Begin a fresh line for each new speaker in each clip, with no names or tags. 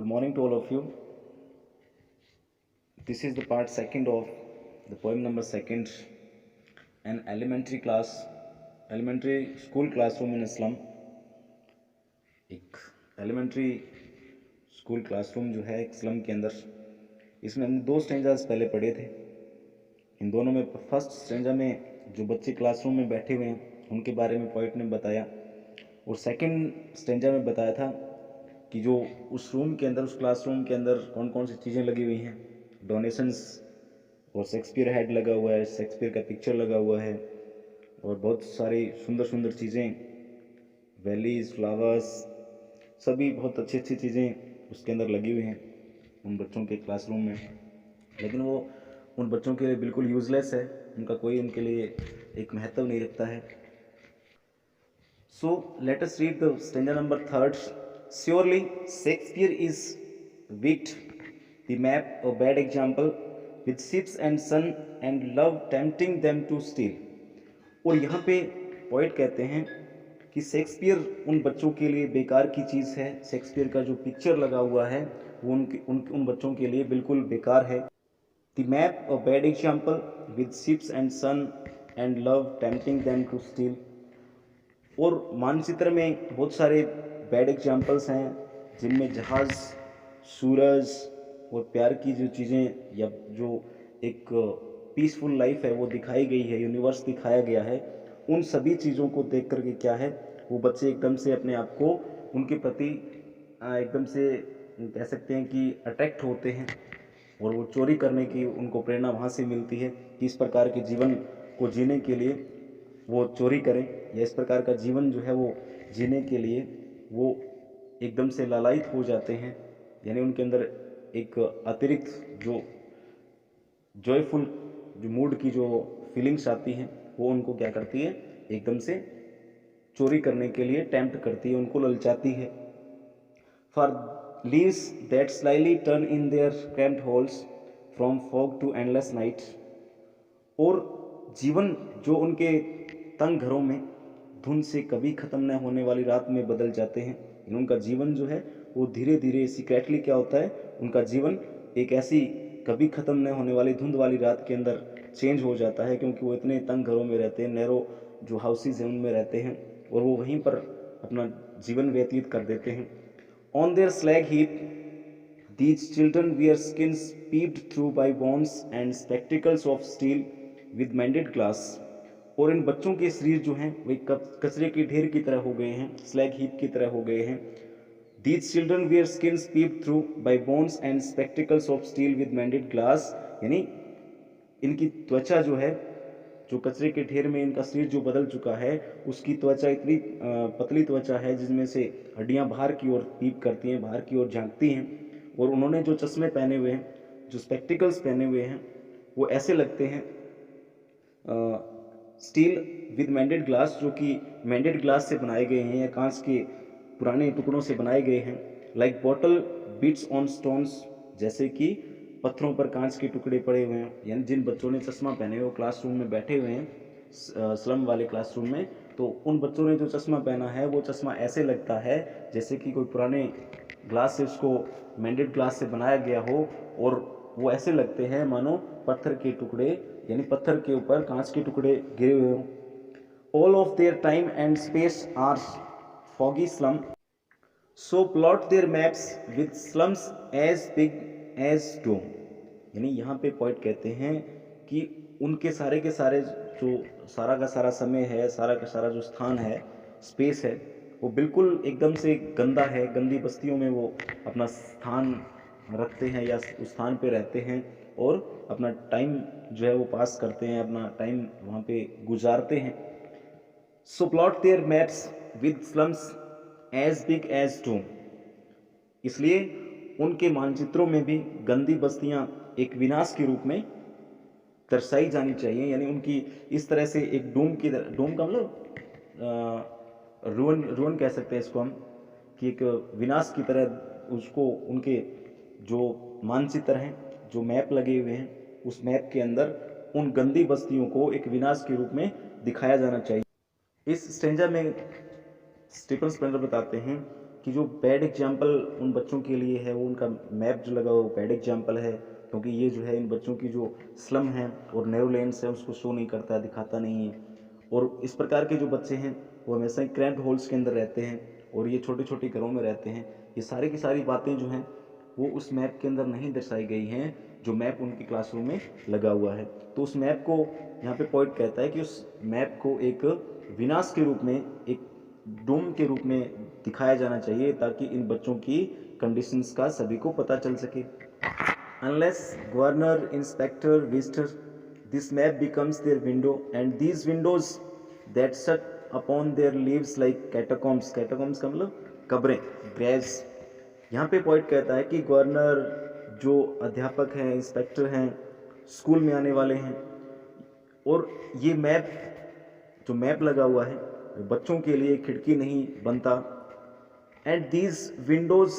Good morning to all of you. This is the part second of the poem number second. An elementary school classroom in a slum. एक elementary school classroom जो है एक slum के अंदर, इसमें हमने 2 stanzas पहले पढ़े थे। इन दोनों में फर्स्ट स्टेंजा में जो बच्चे क्लासरूम में बैठे हुए हैं उनके बारे में पोइट ने बताया, और सेकंड स्टेंजा में बताया था कि जो उस रूम के अंदर, उस क्लासरूम के अंदर कौन कौन सी चीज़ें लगी हुई हैं। डोनेशंस और शेक्सपियर हेड लगा हुआ है, शेक्सपियर का पिक्चर लगा हुआ है, और बहुत सारी सुंदर सुंदर चीज़ें, वैलीज, फ्लावर्स, सभी बहुत अच्छी अच्छी चीज़ें उसके अंदर लगी हुई हैं उन बच्चों के क्लासरूम में। लेकिन वो उन बच्चों के लिए बिल्कुल यूजलेस है, उनका कोई उनके लिए एक महत्व नहीं रखता है। So let us read the stanza number third. Surely Shakespeare is wicked, the map a bad example, with ships and sun and love tempting them to steal. और यहाँ पे पोइट कहते हैं कि शेक्सपियर उन बच्चों के लिए बेकार की चीज़ है। शेक्सपियर का जो पिक्चर लगा हुआ है वो उन बच्चों के लिए बिल्कुल बेकार है। The map a bad example, with ships and sun and love tempting them to steal. और मानचित्र में बहुत सारे बैड एग्जाम्पल्स हैं जिनमें जहाज़, सूरज और प्यार की जो चीज़ें या जो एक पीसफुल लाइफ है वो दिखाई गई है, यूनिवर्स दिखाया गया है। उन सभी चीज़ों को देख करके क्या है, वो बच्चे एकदम से अपने आप को उनके प्रति एकदम से कह सकते हैं कि अट्रैक्ट होते हैं, और वो चोरी करने की उनको प्रेरणा वहाँ से मिलती है कि इस प्रकार के जीवन को जीने के लिए वो चोरी करें, या इस प्रकार का जीवन जो है वो जीने के लिए वो एकदम से लालायित हो जाते हैं। यानी उनके अंदर एक अतिरिक्त जो जॉयफुल जो मूड की जो फीलिंग्स आती हैं वो उनको क्या करती है, एकदम से चोरी करने के लिए टेम्प्ट करती है, उनको ललचाती है। For leaves that slyly turn in their cramped holes from fog to endless night. और जीवन जो उनके तंग घरों में धुंध से कभी ख़त्म न होने वाली रात में बदल जाते हैं। उनका जीवन जो है वो धीरे धीरे सीक्रेटली क्या होता है, उनका जीवन एक ऐसी कभी ख़त्म न होने वाली धुंध वाली रात के अंदर चेंज हो जाता है, क्योंकि वो इतने तंग घरों में रहते हैं, नैरो जो हाउसेज हैं उनमें रहते हैं, और वो वहीं पर अपना जीवन व्यतीत कर देते हैं। On their slag heap these children wear skins peeped through by bones and spectacles of steel with मेंडेड glass. और इन बच्चों के शरीर जो हैं वे कचरे के ढेर की तरह हो गए हैं, स्लैग हीप की तरह हो गए हैं। These children wear skins peeped through by bones and spectacles of steel with मेंडेड glass. यानी इनकी त्वचा जो है, जो कचरे के ढेर में इनका शरीर जो बदल चुका है, उसकी त्वचा इतनी पतली त्वचा है जिसमें से हड्डियां बाहर की ओर पीप करती हैं, बाहर की ओर झांकती हैं। और उन्होंने जो चश्मे पहने हुए हैं, जो स्पेक्टिकल्स पहने हुए हैं, वो ऐसे लगते हैं स्टील विद मेंडेड ग्लास, जो कि मेंडेड ग्लास से बनाए गए हैं या कांच के पुराने टुकड़ों से बनाए गए हैं। Like bottle beads on stones, जैसे कि पत्थरों पर कांच के टुकड़े पड़े हुए हैं। यानी जिन बच्चों ने चश्मा पहने हुए क्लासरूम में बैठे हुए हैं, स्लम वाले क्लासरूम में, तो उन बच्चों ने जो चश्मा पहना है वो चश्मा ऐसे लगता है जैसे कि कोई पुराने ग्लास से उसको मेंडेड ग्लास से बनाया गया हो, और वो ऐसे लगते हैं मानो पत्थर के टुकड़े, यानी पत्थर के ऊपर कांच के टुकड़े गिरे हुए हों। All of their time and space are foggy slum, so plot their maps with slums as big as dome. यानी यहाँ पे पॉइंट कहते हैं कि उनके सारे के सारे जो सारा का सारा समय है, सारा का सारा जो स्थान है, स्पेस है, वो बिल्कुल एकदम से गंदा है। गंदी बस्तियों में वो अपना स्थान रखते हैं या उस स्थान पे रहते हैं और अपना टाइम जो है वो पास करते हैं, अपना टाइम वहाँ पे गुजारते हैं। So plot their maps with slums as big as dome. इसलिए उनके मानचित्रों में भी गंदी बस्तियां एक विनाश के रूप में दर्शाई जानी चाहिए। यानी उनकी इस तरह से एक डोम की, डोम का मतलब रुइन कह सकते हैं इसको हम, कि एक विनाश की तरह उसको उनके जो मानचित्र हैं, जो मैप लगे हुए हैं, उस मैप के अंदर उन गंदी बस्तियों को एक विनाश के रूप में दिखाया जाना चाहिए। इस स्टेंजा में स्टीफन स्पेंसर बताते हैं कि जो बैड एग्जाम्पल उन बच्चों के लिए है, वो उनका मैप जो लगा हुआ वो बैड एग्जाम्पल है, क्योंकि ये जो है इन बच्चों की जो स्लम है और नैरो लेंस है उसको शो नहीं करता, दिखाता नहीं है। और इस प्रकार के जो बच्चे हैं वो हमेशा ही क्रैम्प्ड होल्स के अंदर रहते हैं और ये छोटे छोटे घरों में रहते हैं। ये सारी की सारी बातें जो हैं वो उस मैप के अंदर नहीं दर्शाई गई हैं जो मैप उनके क्लासरूम में लगा हुआ है। तो उस मैप को यहाँ पे पॉइंट कहता है कि उस मैप को एक विनाश के रूप में, एक डूम के रूप में दिखाया जाना चाहिए, ताकि इन बच्चों की कंडीशंस का सभी को पता चल सके। Unless governor, inspector, visitor, this map becomes their window, and these windows that shut upon their lives like catacombs. Catacombs का मतलब कब्रें, graves। यहाँ पे पॉइंट कहता है कि गवर्नर, जो अध्यापक हैं, इंस्पेक्टर हैं, स्कूल में आने वाले हैं, और ये मैप, जो मैप लगा हुआ है बच्चों के लिए खिड़की नहीं बनता। And these windows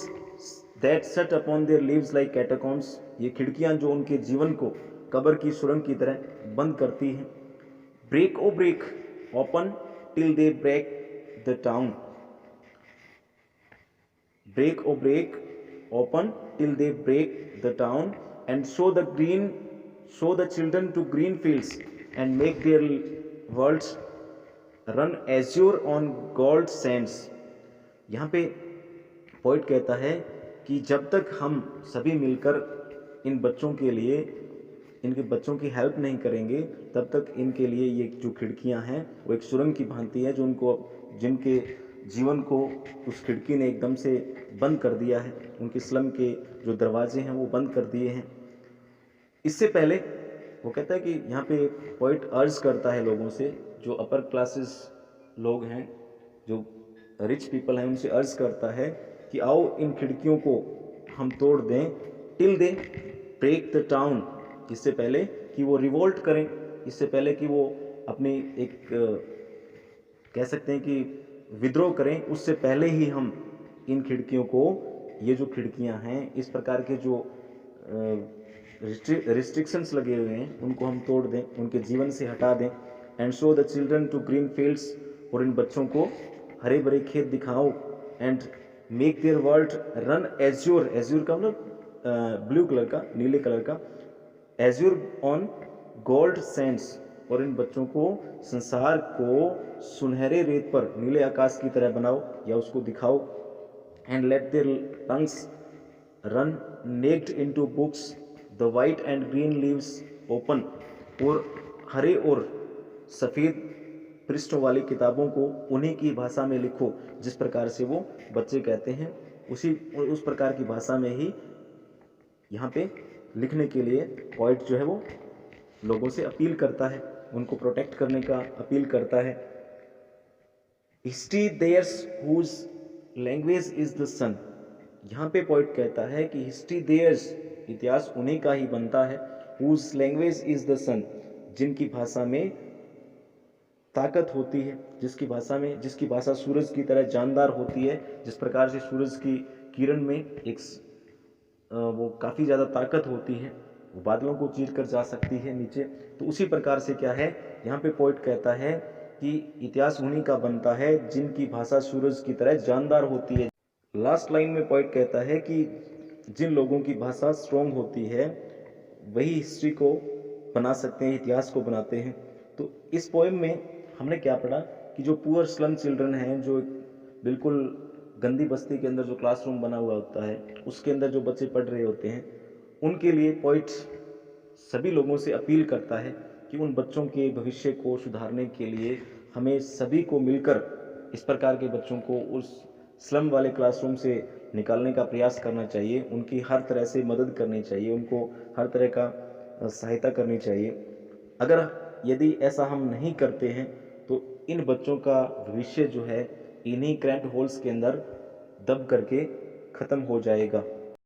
that shut upon their lives like catacombs, ये खिड़कियां जो उनके जीवन को कब्र की सुरंग की तरह बंद करती हैं। Break O break open till they break the town, break O break open till they break the town, and show the children to green fields and make their worlds run azure on gold sands। यहाँ पे point कहता है कि जब तक हम सभी मिलकर इन बच्चों के लिए, इनके बच्चों की हेल्प नहीं करेंगे, तब तक इनके लिए ये जो खिड़कियां हैं वो एक सुरंग की भांति है, जो उनको, जिनके जीवन को उस खिड़की ने एकदम से बंद कर दिया है, उनके स्लम के जो दरवाजे हैं वो बंद कर दिए हैं। इससे पहले वो कहता है कि यहाँ पे पॉइंट अर्ज करता है लोगों से, जो अपर क्लासेस लोग हैं, जो रिच पीपल हैं, उनसे अर्ज करता है कि आओ इन खिड़कियों को हम तोड़ दें, till they break the town, इससे पहले कि वो रिवोल्ट करें, इससे पहले कि वो अपनी एक कह सकते हैं कि विद्रोह करें, उससे पहले ही हम इन खिड़कियों को, ये जो खिड़कियां हैं, इस प्रकार के जो रिस्ट्रिक्शंस लगे हुए हैं उनको हम तोड़ दें, उनके जीवन से हटा दें। And show the children to green fields, और इन बच्चों को हरे भरे खेत दिखाओ। And make their world run azure, azure का मतलब ब्लू कलर का, नीले कलर का, एज्योर ऑन गोल्ड सैंड्स, और इन बच्चों को संसार को सुनहरे रेत पर, नीले आकाश की तरह बनाओ या उसको दिखाओ। And let their tongues run naked into books, the white and green leaves open, और हरे और सफ़ेद पृष्ठों वाली किताबों को उन्हीं की भाषा में लिखो, जिस प्रकार से वो बच्चे कहते हैं उस प्रकार की भाषा में ही यहाँ पे लिखने के लिए पॉइंट जो है वो लोगों से अपील करता है, उनको प्रोटेक्ट करने का अपील करता है। History there's whose language is the sun, यहाँ पे पॉइंट कहता है कि हिस्ट्री देयर्स, इतिहास उन्हीं का ही बनता है, हुज लैंग्वेज इज द सन, जिनकी भाषा में ताकत होती है, जिसकी भाषा सूरज की तरह जानदार होती है। जिस प्रकार से सूरज की किरण में एक वो काफ़ी ज़्यादा ताकत होती है, वो बादलों को चीर कर जा सकती है नीचे, तो उसी प्रकार से क्या है, यहाँ पे पॉइंट कहता है कि इतिहास उन्हीं का बनता है जिनकी भाषा सूरज की तरह जानदार होती है। लास्ट लाइन में पॉइंट कहता है कि जिन लोगों की भाषा स्ट्रॉन्ग होती है वही हिस्ट्री को बना सकते हैं, इतिहास को बनाते हैं। तो इस पोएम में हमने क्या पढ़ा कि जो पुअर स्लम चिल्ड्रन हैं, जो बिल्कुल गंदी बस्ती के अंदर जो क्लासरूम बना हुआ होता है उसके अंदर जो बच्चे पढ़ रहे होते हैं, उनके लिए पॉइंट सभी लोगों से अपील करता है कि उन बच्चों के भविष्य को सुधारने के लिए हमें सभी को मिलकर इस प्रकार के बच्चों को उस स्लम वाले क्लासरूम से निकालने का प्रयास करना चाहिए, उनकी हर तरह से मदद करनी चाहिए, उनको हर तरह का सहायता करनी चाहिए। अगर यदि ऐसा हम नहीं करते हैं तो इन बच्चों का भविष्य जो है इन्हीं क्रैम्प्ड होल्स के अंदर दब करके ख़त्म हो जाएगा।